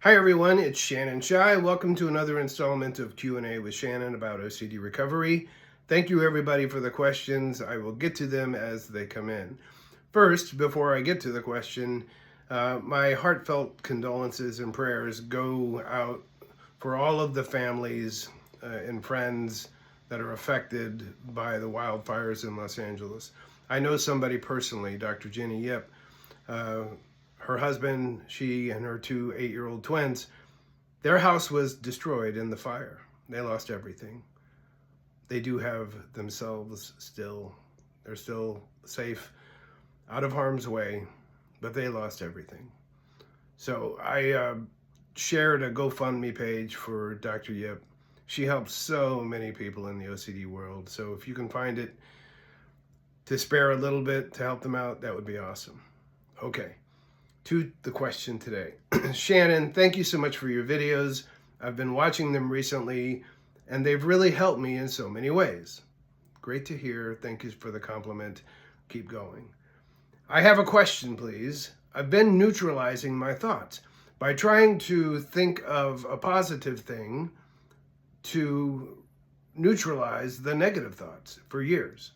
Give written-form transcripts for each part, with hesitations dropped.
Hi everyone, it's Shannon Shy. Welcome to another installment of Q&A with Shannon about OCD recovery. Thank you everybody for the questions. I will get to them as they come in. First, before I get to the question, my heartfelt condolences and prayers go out for all of the families and friends that are affected by the wildfires in Los Angeles. I know somebody personally, Dr. Jenny Yip. Her husband, she and her two 8-year-old twins, their house was destroyed in the fire. They lost everything. They do have themselves still. They're still safe, out of harm's way, but they lost everything. So I shared a GoFundMe page for Dr. Yip. She helps so many people in the OCD world. So if you can find it to spare a little bit to help them out, that would be awesome. Okay. To the question today. Shannon, thank you so much for your videos. I've been watching them recently, and they've really helped me in so many ways. Great to hear. Thank you for the compliment. Keep going. I have a question, please. I've been neutralizing my thoughts by trying to think of a positive thing to neutralize the negative thoughts for years.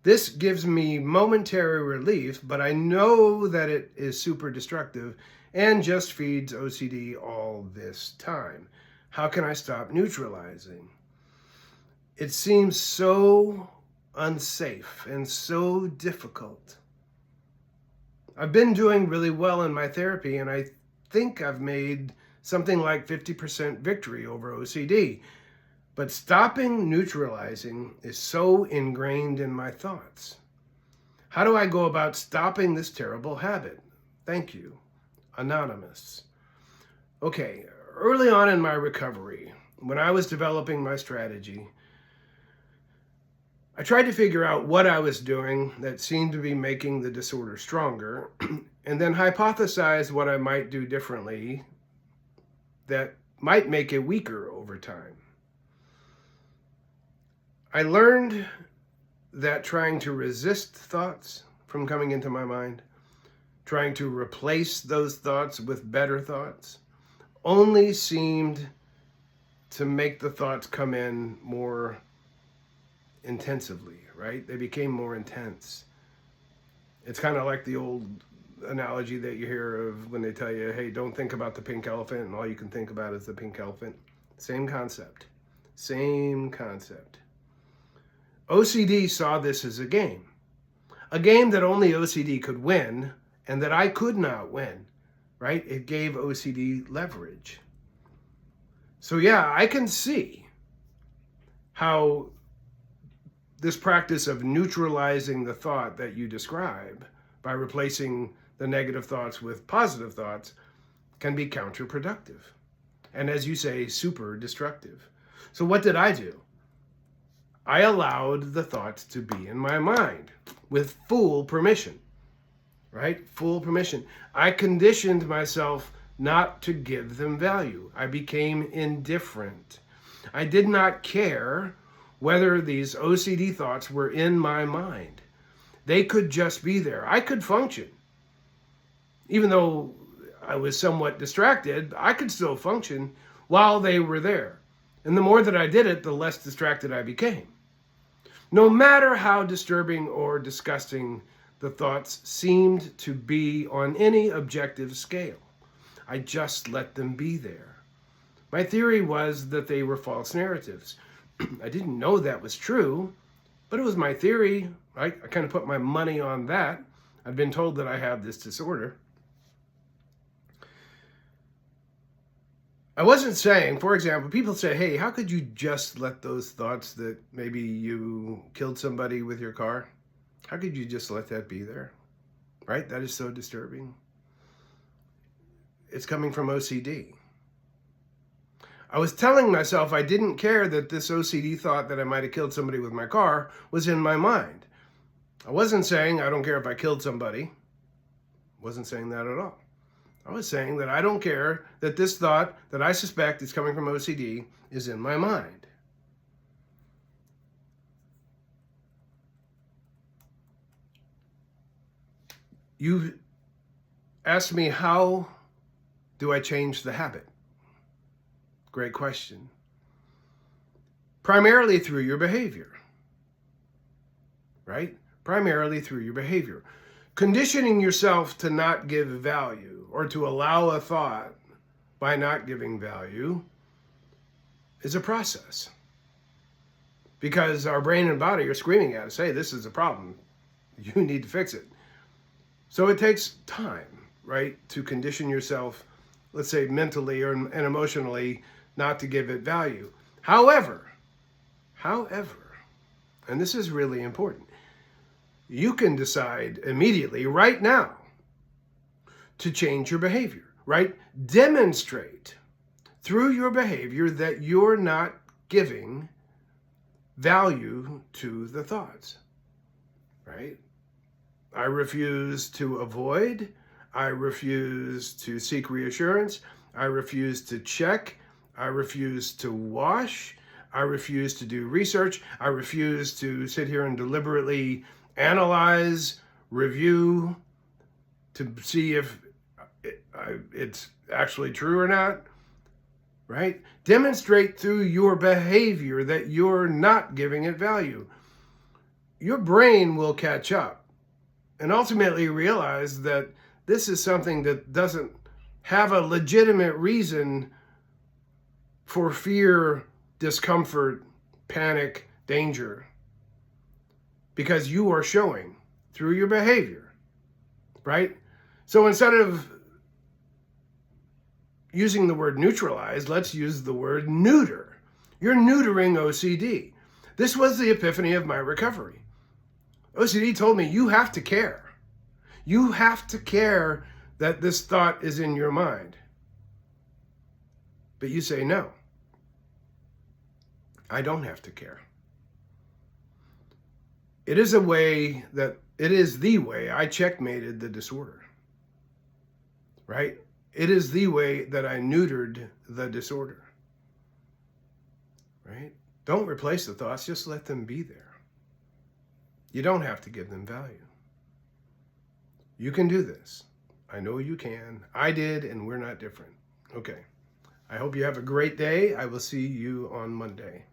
This gives me momentary relief, but I know that it is super destructive and just feeds OCD all this time. How can I stop neutralizing? It seems so unsafe and so difficult. I've been doing really well in my therapy, and I think I've made something like 50% victory over OCD. But stopping neutralizing is so ingrained in my thoughts. How do I go about stopping this terrible habit? Thank you. Anonymous. Okay, early on in my recovery, when I was developing my strategy, I tried to figure out what I was doing that seemed to be making the disorder stronger, and then hypothesized what I might do differently that might make it weaker over time. I learned that trying to resist thoughts from coming into my mind, trying to replace those thoughts with better thoughts, only seemed to make the thoughts come in more intensively, right? They became more intense. It's kind of like the old analogy that you hear of when they tell you, hey, don't think about the pink elephant, and all you can think about is the pink elephant. Same concept. Same concept. OCD saw this as a game that only OCD could win and that I could not win, right? It gave OCD leverage. So yeah, I can see how this practice of neutralizing the thought that you describe by replacing the negative thoughts with positive thoughts can be counterproductive. And as you say, super destructive. So what did I do? I allowed the thoughts to be in my mind with full permission, right? Full permission. I conditioned myself not to give them value. I became indifferent. I did not care whether these OCD thoughts were in my mind. They could just be there. I could function. Even though I was somewhat distracted, I could still function while they were there. And the more that I did it, the less distracted I became. No matter how disturbing or disgusting the thoughts seemed to be on any objective scale, I just let them be there. My theory was that they were false narratives. I didn't know that was true, but it was my theory. I kind of put my money on that. I've been told that I have this disorder. I wasn't saying, for example, people say, hey, how could you just let those thoughts that maybe you killed somebody with your car? How could you just let that be there? Right? That is so disturbing. It's coming from OCD. I was telling myself I didn't care that this OCD thought that I might have killed somebody with my car was in my mind. I wasn't saying I don't care if I killed somebody. I wasn't saying that at all. I was saying that I don't care that this thought that I suspect is coming from OCD is in my mind. You asked me how do I change the habit? Great question. Primarily through your behavior, right? Primarily through your behavior. Conditioning yourself to not give value or to allow a thought by not giving value is a process. Because our brain and body are screaming at us, hey, this is a problem. You need to fix it. So it takes time, right, to condition yourself, let's say mentally and emotionally, not to give it value. However, and this is really important, you can decide immediately, right now, to change your behavior, right? Demonstrate through your behavior that you're not giving value to the thoughts, right? I refuse to avoid. I refuse to seek reassurance. I refuse to check. I refuse to wash. I refuse to do research. I refuse to sit here and deliberately analyze, review, to see if it's actually true or not, right? Demonstrate through your behavior that you're not giving it value. Your brain will catch up and ultimately realize that this is something that doesn't have a legitimate reason for fear, discomfort, panic, danger, because you are showing through your behavior, right? So instead of using the word neutralize, let's use the word neuter. You're neutering OCD. This was the epiphany of my recovery. OCD told me, you have to care. You have to care that this thought is in your mind. But you say, no, I don't have to care. It is the way I checkmated the disorder, right? It is the way that I neutered the disorder, right? Don't replace the thoughts, just let them be there. You don't have to give them value. You can do this. I know you can. I did, and we're not different. Okay. I hope you have a great day. I will see you on Monday.